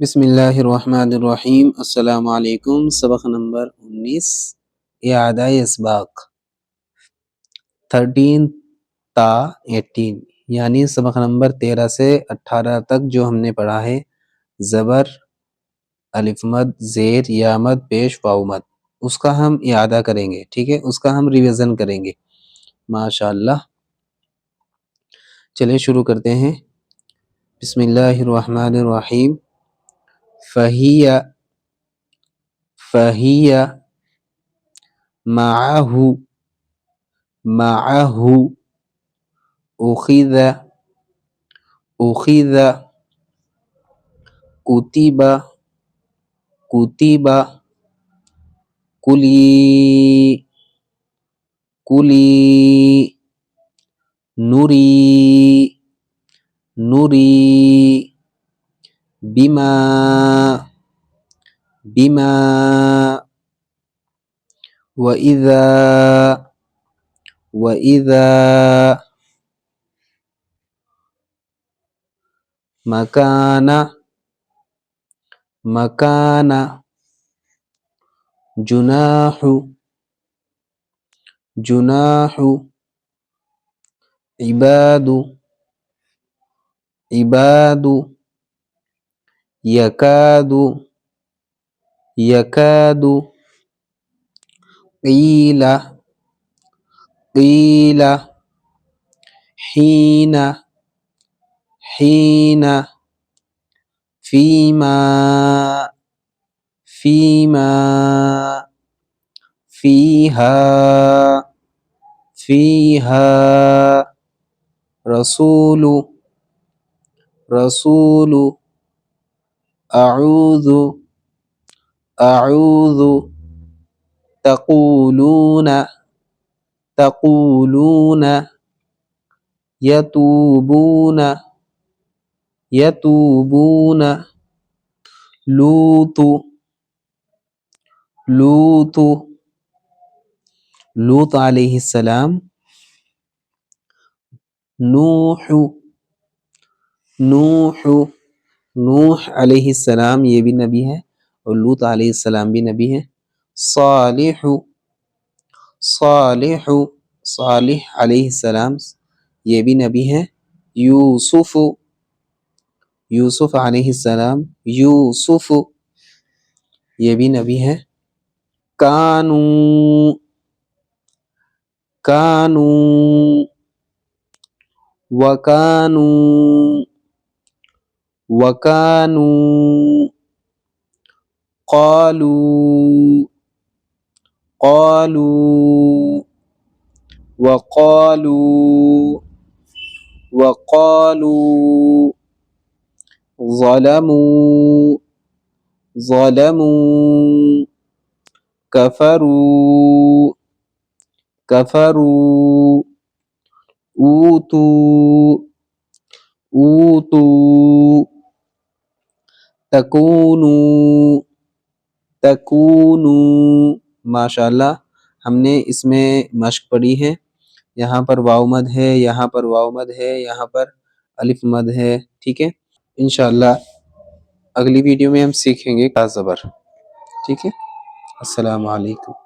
बिस्मिल्लाहिर्रहमानिर्रहीम। अस्सलामु अलैकुम। सबक नंबर 19 इआदा इसबाक 13 ता 18 यानी सबक नंबर 13 से 18 तक जो हमने पढ़ा है ज़बर, अलिफ मद, ज़ेर, या मद, पेश, वाव मद, उसका हम इआदा करेंगे। ठीक है, उसका हम रिवीजन करेंगे माशाअल्लाह। चलिए शुरू करते हैं। बिस्मिल्लाहिर्रहमानिर्रहीम। फ़हिया फ़हिया मअहु मअहु उखिज़ उखिज़ कुतिब कुतिब कुली कुली नुरी नुरी बिमा बिमा वइज़ा वइज़ा मकाना मकाना जुनाहु जुनाहु इबादु इबादु यकादु यकादु क़ीला क़ीला हीना हीना फ़ीमा फ़ीमा फ़ीहा फ़ीहा रसूलु रसूलु अऊज़ु अऊज़ु तक़ूलून तक़ूलून यतूबून यतूबून लूतु लूतु लूत अलैहिस्सलाम नूह नूह नूह अलैहिस्सलाम ये भी नबी है और लूत अलैहिस्सलाम भी नबी है। सालिह सालिह सालिह अलैहिस्सलाम ये भी नबी है। यूसुफ यूसुफ अलैहिस्सलाम यूसुफ ये भी नबी है। कानू कानू वकानू वकानू क़ालू क़ालू वक़ालू वक़ालू ज़लमू ज़लमू कफ़रू कफ़रू ऊतू ऊतू तकूनू तकूनू। माशाअल्लाह, हमने इसमें मश्क पढ़ी है। यहाँ पर वाव मद है, यहाँ पर वाव मद है, यहाँ पर अलिफ मद है। ठीक है, इंशाअल्लाह अगली वीडियो में हम सीखेंगे का ज़बर। ठीक है, अस्सलामु अलैकुम।